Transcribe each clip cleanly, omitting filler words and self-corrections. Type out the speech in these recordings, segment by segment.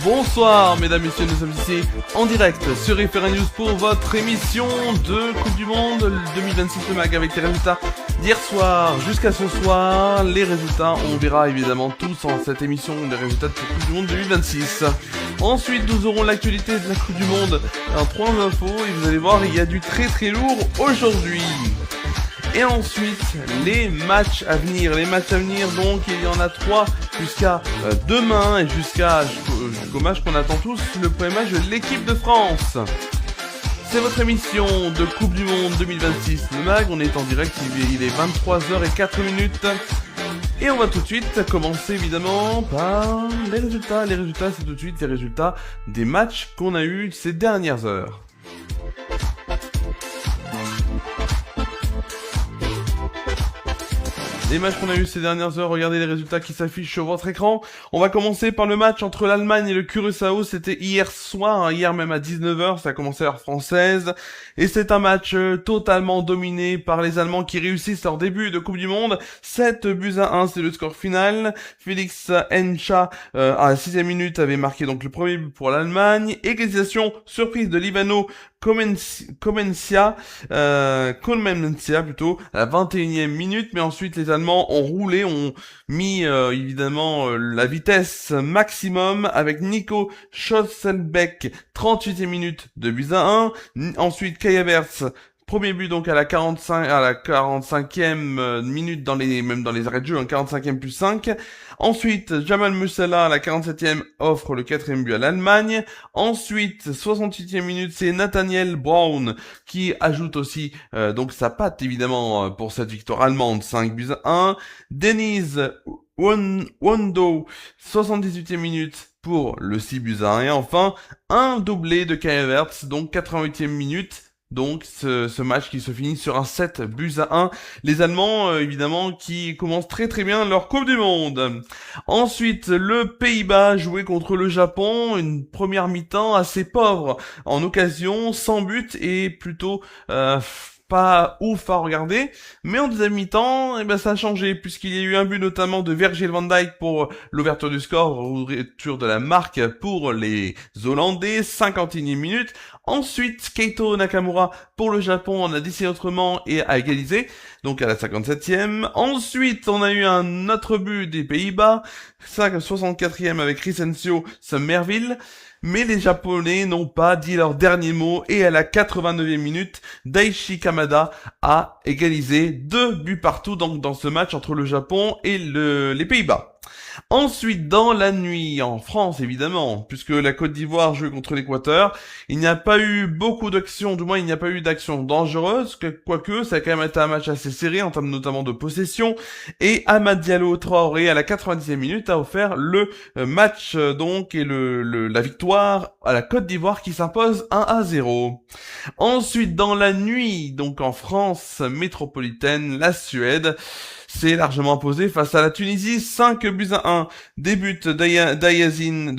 Bonsoir mesdames, messieurs, nous sommes ici en direct sur Referee News pour votre émission de Coupe du Monde 2026 le mag avec les résultats d'hier soir jusqu'à ce soir. Les résultats, on verra évidemment tous en cette émission les résultats de cette Coupe du Monde 2026. Ensuite, nous aurons l'actualité de la Coupe du Monde en 3 infos et vous allez voir, il y a du très très lourd aujourd'hui. Et ensuite, les matchs à venir, donc il y en a 3 jusqu'à demain et jusqu'au match qu'on attend tous, le premier match de l'équipe de France. C'est votre émission de Coupe du Monde 2026, le mag, on est en direct, il est 23h04. Et on va tout de suite commencer évidemment par les résultats. Les résultats, c'est tout de suite les résultats des matchs qu'on a eu ces dernières heures. Les matchs qu'on a eu ces dernières heures, regardez les résultats qui s'affichent sur votre écran. On va commencer par le match entre l'Allemagne et le Curaçao, c'était hier soir, hier même à 19h, ça a commencé à l'heure française. Et c'est un match totalement dominé par les Allemands qui réussissent leur début de Coupe du Monde. 7-1, c'est le score final. Félix Henscha, à la 6e minute, avait marqué donc le premier but pour l'Allemagne. Égalisation surprise de Livano Comencia plutôt, à la 21e minute, mais ensuite les Allemands ont roulé, ont mis évidemment la vitesse maximum avec Nico Schlotterbeck, 38e minute, 2-1. Ensuite Kai Havertz, premier but donc à la 45e minute dans les arrêts de jeu, 45e plus 5. Ensuite, Jamal Musiala à la 47e offre le 4e but à l'Allemagne. Ensuite, 68e minute, c'est Nathaniel Brown qui ajoute aussi donc sa patte évidemment pour cette victoire allemande, 5-1. Dennis Wondo, 78e minute pour le 6-1. Et enfin, un doublé de Kai Havertz, donc 88e minute. Donc ce match qui se finit sur un 7-1. Les Allemands évidemment qui commencent très très bien leur Coupe du Monde. Ensuite le Pays-Bas jouait contre le Japon, une première mi-temps assez pauvre en occasion, sans but et plutôt pas ouf à regarder, mais en deuxième mi-temps, ça a changé, puisqu'il y a eu un but notamment de Virgil van Dijk pour l'ouverture du score, ouverture de la marque pour les Hollandais, 51e minute. Ensuite, Keito Nakamura pour le Japon en a décidé autrement et a égalisé, donc à la 57e. Ensuite, on a eu un autre but des Pays-Bas, 64e avec Crescencio Summerville. Mais les Japonais n'ont pas dit leur dernier mot et à la 89e minute, Daichi Kamada a égalisé 2 buts partout donc dans ce match entre le Japon et les Pays-Bas. Ensuite, dans la nuit, en France évidemment, puisque la Côte d'Ivoire joue contre l'Équateur, il n'y a pas eu beaucoup d'actions, du moins il n'y a pas eu d'actions dangereuses, quoique ça a quand même été un match assez serré en termes notamment de possession, et Amad Diallo Traoré à la 90e minute a offert le match donc et la victoire à la Côte d'Ivoire qui s'impose 1-0. Ensuite, dans la nuit, donc en France métropolitaine, la Suède s'est largement imposé face à la Tunisie, 5-1. Début de Yacine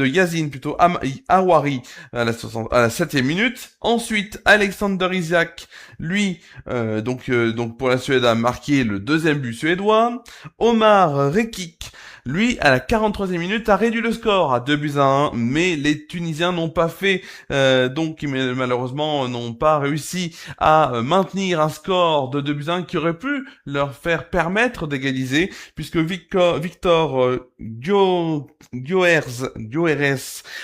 Aouari à la 7e minute. Ensuite, Alexander Isak, lui, donc pour la Suède a marqué le 2e but suédois. Omar Rekik, lui, à la 43e minute, a réduit le score à 2-1, mais les Tunisiens n'ont pas fait, malheureusement, n'ont pas réussi à maintenir un score de 2-1 qui aurait pu leur faire permettre d'égaliser, puisque Victor Gyoeres,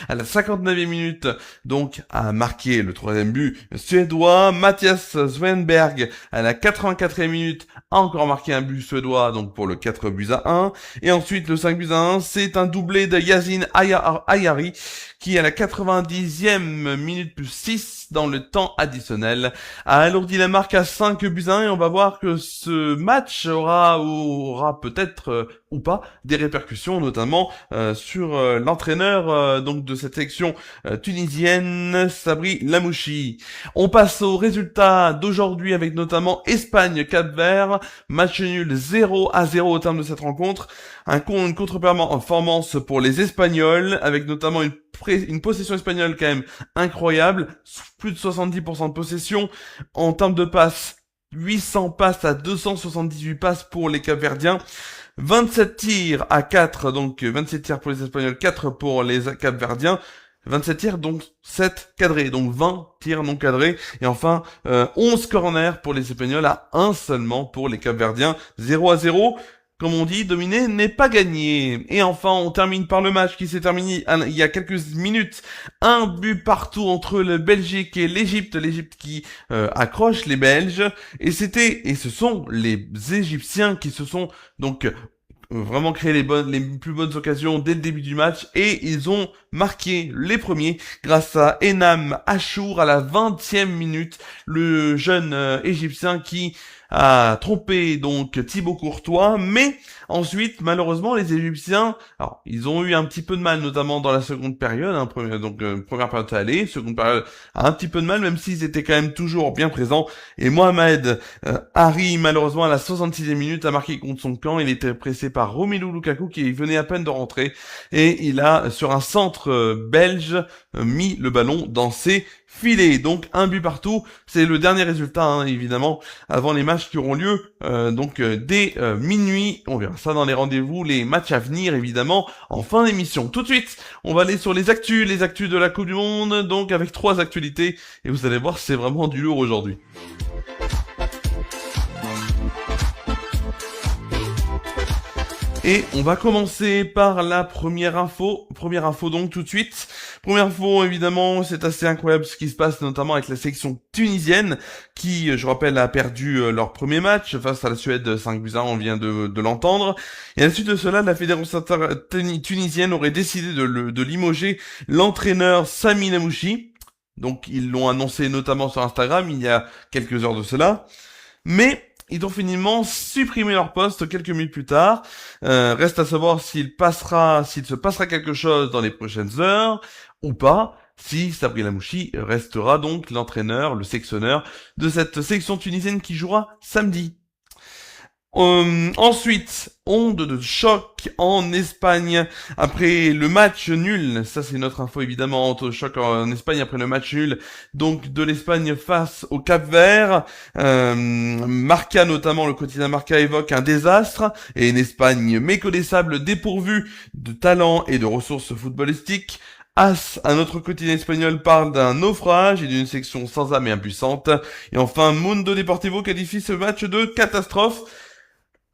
à la 59e minute, donc, a marqué le 3e but suédois. Mathias Svenberg, à la 84e minute, a encore marqué un but suédois, donc pour le 4-1. Et ensuite, le 5-1, c'est un doublé de Yasin Ayari, qui à la 90e minute plus 6 dans le temps additionnel a alourdi la marque à 5-1, et on va voir que ce match aura peut-être ou pas des répercussions, notamment sur l'entraîneur donc de cette section tunisienne, Sabri Lamouchi. On passe aux résultats d'aujourd'hui avec notamment Espagne-Cap-Vert, match nul 0-0 au terme de cette rencontre. Une contre-performance pour les Espagnols, avec notamment une possession espagnole quand même incroyable, plus de 70% de possession. En termes de passes, 800 passes à 278 passes pour les Capverdiens. 27 tirs à 4, donc 27 tirs pour les Espagnols, 4 pour les Capverdiens. 27 tirs, donc 7 cadrés, donc 20 tirs non cadrés. Et enfin, 11 corners pour les Espagnols à 1 seulement pour les Capverdiens. 0-0. Comme on dit, dominer n'est pas gagné. Et enfin, on termine par le match qui s'est terminé il y a quelques minutes. Un but partout entre le Belgique et l'Égypte. L'Égypte qui accroche les Belges. Et ce sont les Égyptiens qui se sont donc vraiment créé les plus bonnes occasions dès le début du match, et ils ont marqué les premiers grâce à Enam Achour à la 20e minute, le jeune égyptien qui a trompé donc Thibaut Courtois. Mais ensuite, malheureusement, les Égyptiens, alors ils ont eu un petit peu de mal, notamment dans la seconde période, première période à aller, seconde période a un petit peu de mal, même s'ils étaient quand même toujours bien présents. Et Mohamed Hari, malheureusement à la 66e minute, a marqué contre son camp. Il était pressé par Romelu Lukaku qui venait à peine de rentrer, et il a sur un centre belge mis le ballon dans ses filets. Donc un but partout, c'est le dernier résultat évidemment avant les matchs qui auront lieu dès minuit. On verra ça dans les rendez-vous, les matchs à venir évidemment en fin d'émission. Tout de suite, on va aller sur les actus de la Coupe du Monde, donc avec 3 actualités, et vous allez voir, c'est vraiment du lourd aujourd'hui. Et on va commencer par la première info donc tout de suite. Première info, évidemment, c'est assez incroyable ce qui se passe, notamment avec la sélection tunisienne, qui, je rappelle, a perdu leur premier match face à la Suède 5-1, on vient de l'entendre. Et à la suite de cela, la fédération tunisienne aurait décidé de limoger l'entraîneur Sami Lamouchi. Donc ils l'ont annoncé notamment sur Instagram il y a quelques heures de cela. Mais ils ont finalement supprimé leur poste quelques minutes plus tard. Reste à savoir s'il se passera quelque chose dans les prochaines heures ou pas, si Sabri Lamouchi restera donc l'entraîneur, le sélectionneur de cette sélection tunisienne qui jouera samedi. Ensuite, onde de choc en Espagne après le match nul. Ça, c'est notre info évidemment, onde de choc en Espagne après le match nul donc de l'Espagne face au Cap-Vert. Marca, notamment le quotidien Marca, évoque un désastre et une Espagne méconnaissable, dépourvue de talent et de ressources footballistiques. As, un autre quotidien espagnol, parle d'un naufrage et d'une section sans âme et impuissante. Et enfin, Mundo Deportivo qualifie ce match de catastrophe.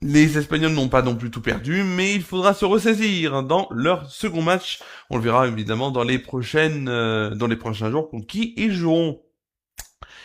Les Espagnols n'ont pas non plus tout perdu, mais il faudra se ressaisir dans leur second match. On le verra évidemment dans les prochains jours contre qui ils joueront.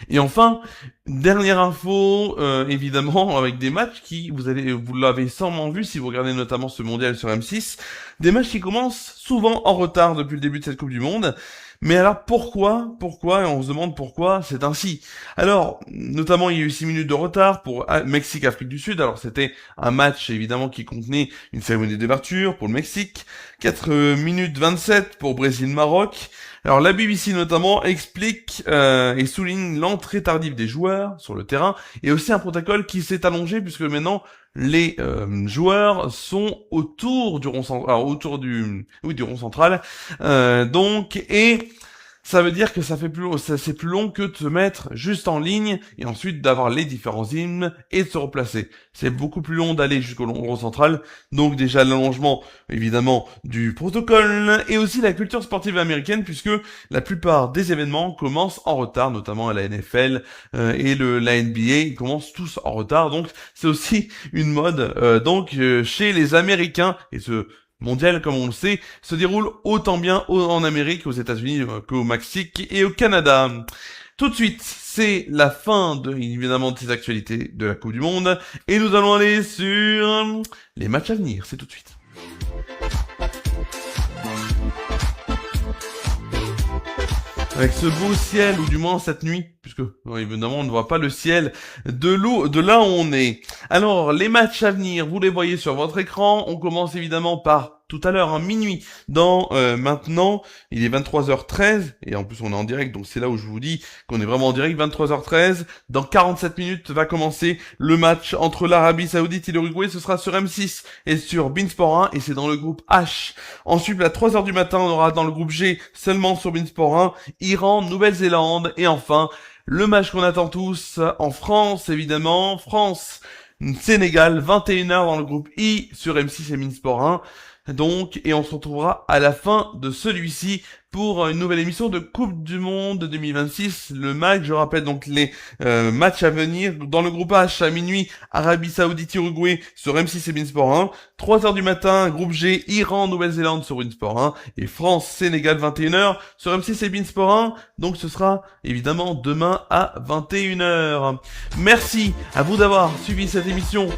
Et enfin, dernière info, évidemment, avec des matchs qui, vous l'avez sûrement vu si vous regardez notamment ce mondial sur M6, des matchs qui commencent souvent en retard depuis le début de cette Coupe du Monde. Mais alors pourquoi, et on se demande pourquoi c'est ainsi. Alors, notamment il y a eu 6 minutes de retard pour Mexique-Afrique du Sud. Alors c'était un match évidemment qui contenait une cérémonie d'ouverture pour le Mexique. 4 minutes 27 pour Brésil-Maroc. Alors la BBC notamment explique et souligne l'entrée tardive des joueurs sur le terrain, et aussi un protocole qui s'est allongé puisque maintenant les joueurs sont autour du rond central, du rond central. Et ça veut dire que c'est plus long que de se mettre juste en ligne et ensuite d'avoir les différents hymnes et de se replacer. C'est beaucoup plus long d'aller jusqu'au rond central. Donc déjà l'allongement, évidemment, du protocole, et aussi la culture sportive américaine, puisque la plupart des événements commencent en retard, notamment à la NFL et la NBA, ils commencent tous en retard. Donc c'est aussi une mode chez les Américains, et ce mondial, comme on le sait, se déroule autant bien en Amérique, aux États-Unis qu'au Mexique et au Canada. Tout de suite, c'est la fin évidemment de ces actualités de la Coupe du Monde, et nous allons aller sur les matchs à venir, c'est tout de suite. Avec ce beau ciel, ou du moins cette nuit, puisque évidemment on ne voit pas le ciel de là où on est. Alors, les matchs à venir, vous les voyez sur votre écran. On commence évidemment par tout à l'heure, minuit, maintenant, il est 23h13, et en plus on est en direct, donc c'est là où je vous dis qu'on est vraiment en direct, 23h13, dans 47 minutes va commencer le match entre l'Arabie Saoudite et l'Uruguay, ce sera sur M6 et sur beIN Sport 1, et c'est dans le groupe H. Ensuite, à 3h du matin, on aura dans le groupe G, seulement sur beIN Sport 1, Iran, Nouvelle-Zélande, et enfin, le match qu'on attend tous, en France, évidemment, France-Sénégal, 21h dans le groupe I, sur M6 et beIN Sport 1, donc, et on se retrouvera à la fin de celui-ci pour une nouvelle émission de Coupe du Monde 2026, le MAG. Je rappelle donc les matchs à venir. Dans le groupe H, à minuit, Arabie Saoudite, Uruguay sur M6 et beIN Sport 1. 3h du matin, groupe G, Iran, Nouvelle-Zélande sur beIN Sport 1. Et France, Sénégal, 21h sur M6 et beIN Sport 1. Donc ce sera évidemment demain à 21h. Merci à vous d'avoir suivi cette émission.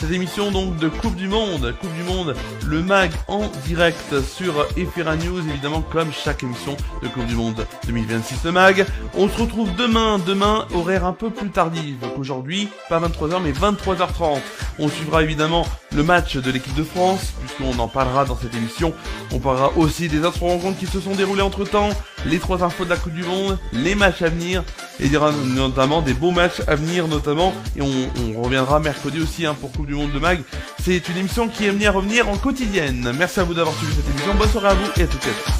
Cette émission donc de Coupe du Monde, le MAG en direct sur Efira News, évidemment comme chaque émission de Coupe du Monde 2026 le MAG. On se retrouve demain, horaire un peu plus tardif qu'aujourd'hui, pas 23h mais 23h30. On suivra évidemment le match de l'équipe de France, puisqu'on en parlera dans cette émission. On parlera aussi des autres rencontres qui se sont déroulées entre temps, les 3 infos de la Coupe du Monde, les matchs à venir, et il y aura notamment des beaux matchs à venir notamment, et on reviendra mercredi aussi pour Coupe du Monde de MAG. C'est une émission qui est amenée à revenir en quotidienne. Merci à vous d'avoir suivi cette émission, bonne soirée à vous et à toutes et à tous.